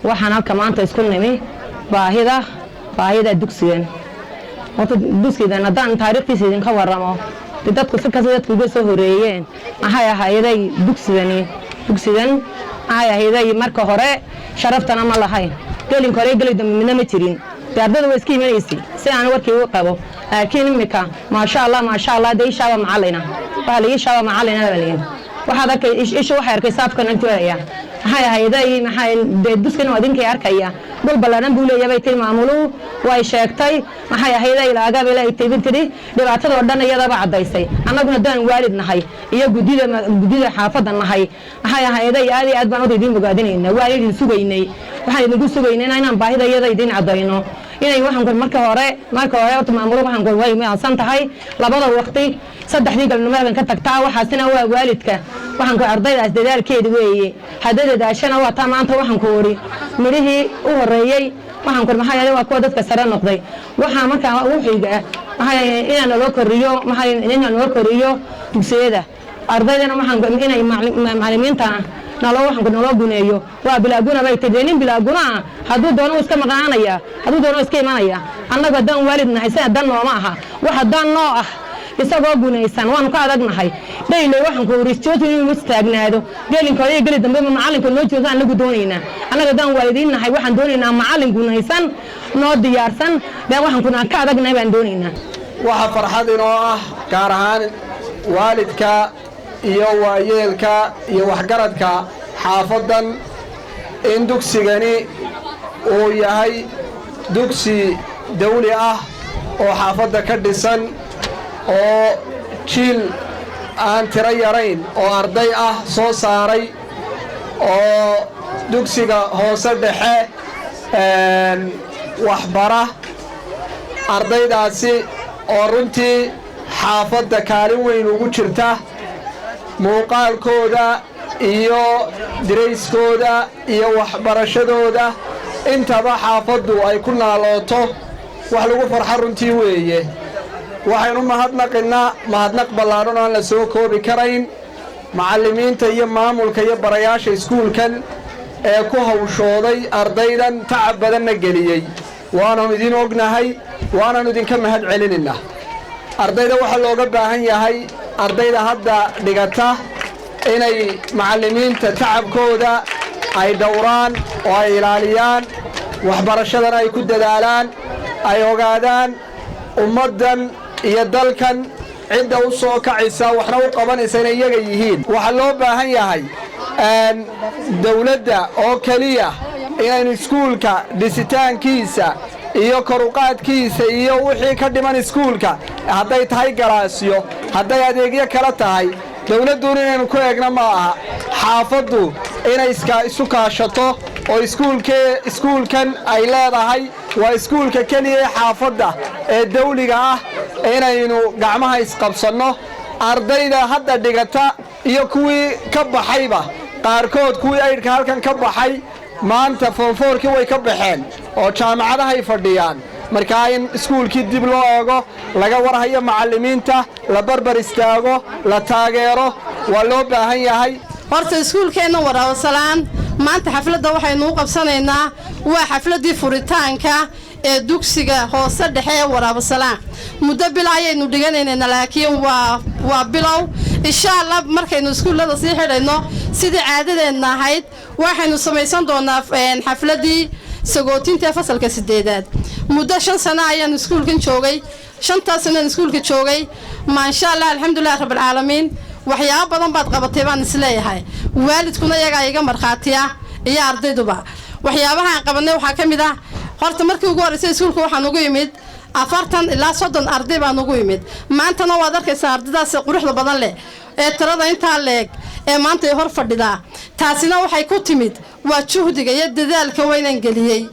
waxaan halka maanta isku nimi baahida dugsigan wata dugsigan haddaan taariikhdiisa idinka waramo dadku si kasta dadku uga soo horeeyeen maxay ahayday dugsigan maxay ahayday marka hore sharaftana ma lahayn gelin hore gelin dambe midna ma jirin ardaydu way iska imaanaysay si aan warkii u qabo laakiin imika ma sha Allah day shaaba macallina waxa la shaaba macallina waliin waxa dadka isha waxa arkay saafkan intuaya maxay ahayday maxay dugsigan wadinka arkaya dul balaanan buu leeyahay tay maamulu way sheegtay maxay ahayday ilaaga bilaa tibintiri dhibaatada oo dhan iyada ba cadaysay annaguna daan waalid nahay iyo gudida xaafadda nahay maxay ahayday aad baan u idin bogaadinayna waalidin sugaynay waxaan idinku sugaynay inaan baahida iyada idin cadayno inay waxaan marka hore maamulu waxaan way maasan tahay labada waqti saddexdii galnimada ka tagtaa waxaasina waa waalidka waxaan ku ardaydaas dadaalkeedu weeye hadadaashana waa taa maanta waxaan ku wari midhihii u horeeyay waxaan ku maxay ahayd waa kuwa dadka sare noqday waxa marka uu xiga maxay inaan loo koriyo dugsiyada ardaydana waxaan inay macallimiinta naloo guneeyo waa bilaaguna bay tadeenin bilaaguna haduu doono iska maqaanaya haduu doono iska imanaya annaga dan waalidnahay sida dan nooma aha waxa dan noo ah isagoo gunaysan waan ka adagnahay dheylay waxaan ku wariistooto inuu istaagnaado geelinkooda iyo geli dambe macallinka noo jooga anagu doonaynaa annaga dan waalidiinnahay waxaan doonaynaa macallin gunaysan noo diyaarsan baan waxaan kuna ka adagnahay baan doonaynaa waxa farxad inoo ah gaar ahaan waalidka iyo waayeelka iyo waxgaradka xaafadan in dugsigani uu yahay dugsi dawli ah oo xaafadda ka dhisan oo jiil aan tiro yarayn oo arday ah soo saaray oo dugsiga hoose dhexe waxbara ardaydaasi oo runtii xaafadda kaalin weyn ugu jirta muuqaalkooda iyo dirayskooda iyo waxbarashadooda intaba xaafaddu ay ku naalooto wax lagu farxo runtii weeye waxaynu mahadnaqinaa mahadnaq ballaadhan oo aan la soo koobi karayn macallimiinta iyo maamulka iyo barayaasha iskuulkan ee ku hawshooday ardaydan tacab badanna geliyey waananu idin ognahay waananu idinka mahad celinaynaa ardayda waxaa looga baahan yahay ardayda hadda dhigata inay macallimiinta tacabkooda ay dhowraan oo ay ilaaliyaan waxbarashadana ay ku dadaalaan ay ogaadaan ummaddan iyo dalkan cidda u soo kacaysa waxna u qabanaysa inay iyaga yihiin waxaa loo baahan yahay dawladda oo keliya inaynu iskuulka dhisitaankiisa iyo koruqaadkiisa iyo wixii ka dhiman iskuulka hadday tahay galaasyo hadday adeegyo kala tahay dawladduun inaynu ku eegna ma aha xaafaddu inay isu kaashato oo iskuulkan ay leedahay waa iskuulka keliya ee xaafadda ee dawliga ah inaynu gacmaha isqabsanno ardayda hadda dhigata iyo kuwii ka baxayba qaarkood kuwii aydhka halkan ka baxay maanta foonfoorkii way ka baxeen oo jaamacadahay fadhiyaan markaa in iskuulkii dib loo eego laga warhayo macallimiinta la barbar istaago la taageero waa loo baahan yahay horta iskuulkeenna Waraabsalaan maanta xafladda waxaynu u qabsanaynaa waa xafladii furitaanka ee dugsiga hoose dhexe ee Waraabsalaan muddo bil ayaynu dhiganaynaa laakiin waa bilow insha Allah markaynu iskuulada sii xidhayno sidii caadadeena ahayd waxaynu samaysan doonaa xafladii sagootinta fasalka 8aad muddo 5 sano ayaan iskuulkan joogay 5 sano iskuulka joogay ma insha Allah alxamdulillah rabbil caalamiin waxyaabo badan baad qabatay baan isleeyahay waalidkuna iyaga iga marxaatiya iyo ardayduba waxyaabaha aan qabanay waxa kamid ah horta markii ugu horeysay iskuulka waxaan ugu yimid 40 ilaa 30 arday baan ugu yimid maantana waad arkaysaa ardaydaas quruxda badan leh ee tirada inta leeg ee maanta ay hor fadhida taasina waxay ku timid waa juhdiga iyo dadaalka weynaan galiyay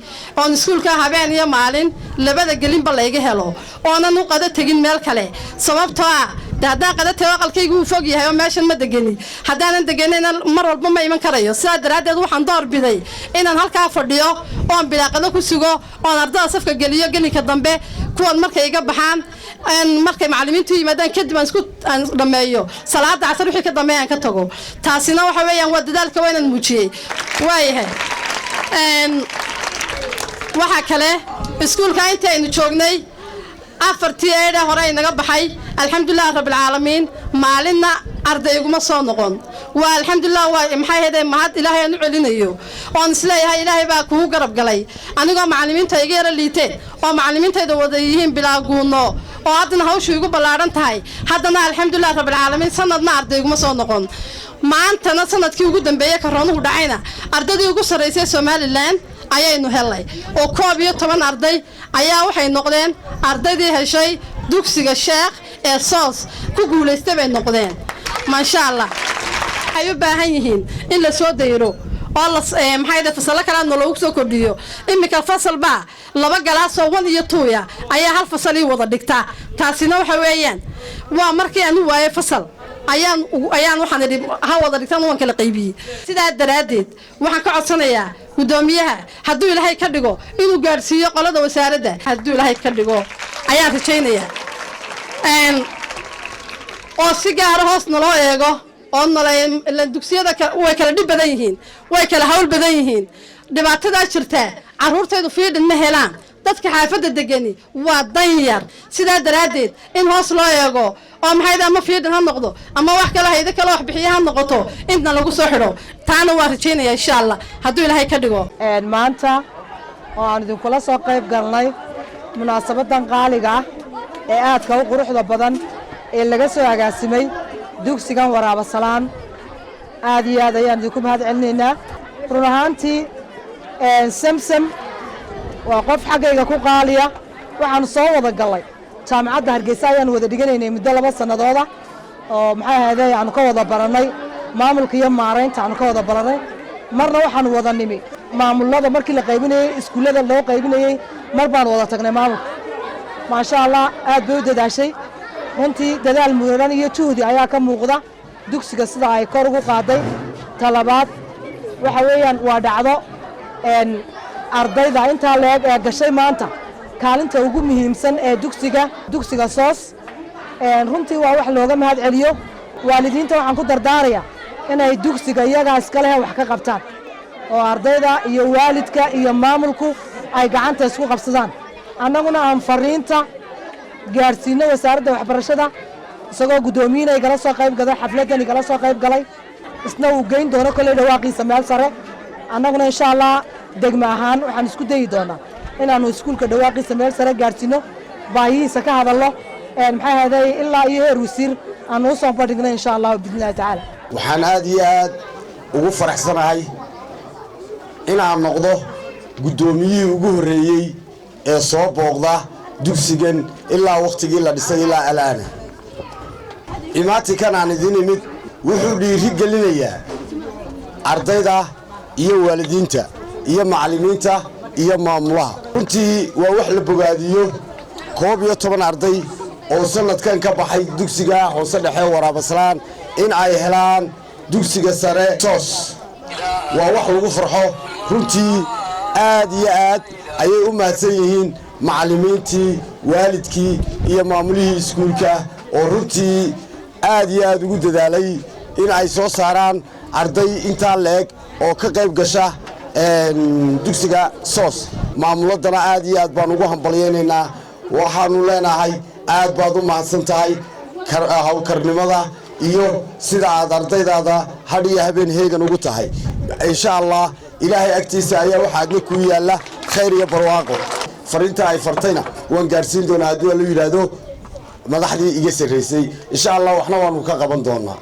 oo iskuulka habeen iyo maalin labada gelinba la iga helo oonan u qada tagin meel kale sababtoo ah haddaan qada tago aqalkaygu uu fog yahay oo meeshan ma deganin haddaanan deganayna mar walba ma iman karayo sidaa daraadeed waxaan door biday inaan halkaa fadhiyo oon bilaaqado ku sugo oon ardada safka geliyo gelinka dambe kuwan markay iga baxaan markay macallimiintu yimaadaan kadib aan isku dhameeyo salaada casar wixii ka dambeeyaan ka tago taasina waxa weeyaan waa dadaalka weynaan muujiyay waayahay waxa kale iskuulka intaynu joognay afartii eedha hore inaga baxay alxamdulilah rabbil caalamiin maalinna ardayguma soo noqon waa alxamdulilah waa maxay heeday mahad ilaahay aanu celinayo oo isleeyahay ilaahay baa kugu garab galay anigoo macallimiinta iga yara liiteen oo macallimiintayda wada yihiin bilaaguuno oo haddana hawshu igu ballaaran tahay haddana alxamdulilah rabbil caalamiin sanadna ardayguma soo noqon maantana sanadkii ugu dambeeyay karoonuhu dhacayna ardaydii ugu sarreysay Somaliland ayaynu helay oo 11 arday ayaa waxay noqdeen ardaydii heshay dugsiga Sheekh ee Soos ku guuleystay bay noqdeen ma sha Allah ay u baahan yihiin in la soo dayro oo la maxay fasal kala nolow soo kordhiyo imika fasal ba laba galaas oo 1 iyo 2 ayaa hal fasal ii wada dhigta taasina waxa weeyaan waa markii aanu waayay fasal ayaan waxaan idhi ha wada dhigtaan waan kala qaybiyay sidaa daraadeed waxaan ka codsanayaa gudoomiyaha hadduu ilaahay ka dhigo inuu gaarsiiyo qolada wasaaradda hadduu ilaahay ka dhigo ayaan rajaynayaa oo si gaar ah hoos naloo eego oo nala dugsiyada way kala dhib badan yihiin way kala hawl badan yihiin dhibaatada jirta caruurtaydu fiidin ma helaan dadka xaafadda degani waa danyar sidaa daraadeed in hoos loo eego oo maxay ama fiidin ha noqdo ama wax kale hay'ad kale wax bixiya ha noqoto inta lagu soo xidho taana waa rajaynayaa insha Allah hadduu ilaahay ka dhigo maanta oo aan idin kula soo qayb galnay munaasabadan qaaliga ah ee aadka u quruxda badan ee laga soo agaasimay dugsigan Waraaba Salaan aad iyo aad ayaan idinku mahad celinaynaa run ahaantii samsam waa qof xagayga ku qaaliya waxaan soo wada galay jaamacadda Hargeysa ayaan wada dhiganaynay muddo 2 sanadooda oo maxay ahayd aan ka wada baranay maamulka iyo maareynta aan ka wada baranay marna waxaan wada nimi maamulada markii la qaybinayay iskuulada loo qaybinayay mar baan wada tagnay maamulka ma sha Allah aad bay u dadaashay runtii dadaal mudan iyo juhdi ayaa ka muuqda dugsiga sida ay kor ugu qaaday talabaad waxa weeyaan waa dhacdo ardayda inta leeg ee gashay maanta kaalinta ugu muhiimsan ee dugsiga Soos runtii waa wax looga mahad celiyo waalidiinta waxaan ku dardaaraya inay dugsiga iyaga iska leh wax ka qabtaan oo ardayda iyo waalidka iyo maamulku ay gacanta isku qabsadaan annaguna aan fariinta gaarsiino wasaaradda waxbarashada isagoo gudoomiyaha igala soo qayb galay xafladan igala soo qayb galay isna uu geyn doono kale dhawaaqiisa meel sare annaguna insha Allah degma ahaan waxaan isku dayi doonaa inaanu iskuulka dhawaaqiisa meel sare gaarsiino baahiisa ka hadalno maxay ahaday ilaa iyo heer wasiir aanu soo bandhigno insha Allah bidnaahi taala waxaan aad iyo aad ugu faraxsanahay inaan noqdo gudoomiyihii ugu horeeyay ee soo booqda dugsigan ilaa waqtigii la dhisay ilaa alaana imaatikan aan idin imid wuxuu dhiiri gelinayaa ardayda iyo waalidiinta iyo macallimiinta iyo maamulaha runtii waa wax la bogaadiyo 11 arday oo sanadkan ka baxay dugsiga hoose dhexe Waraaba Salaan in ay helaan dugsiga sare Soos waa wax lagu farxo runtii aad iyo aad ayay u mahadsan yihiin macallimiintii waalidkii iyo maamulihii iskuulka oo runtii aad iyo aad ugu dadaalay in ay soo saaraan arday inta leeg oo ka qayb gasha dugsiga Soos maamuladana aad iyo aad baan ugu hambalyeynaa waxaanu leenahay aad baad u mahadsan tahay hawlkarnimada iyo sida aad ardaydaada hadhiya habeen heegan ugu tahay insha Allah ilaahay agtiisa ayaa waxaadna ku yaala khayr iyo barwaaqo fariinta ay fartayna waan gaarsiin doonaa haddii la yiraahdo madaxdii iga sareysay insha Allah waxna waanu ka qaban doonaa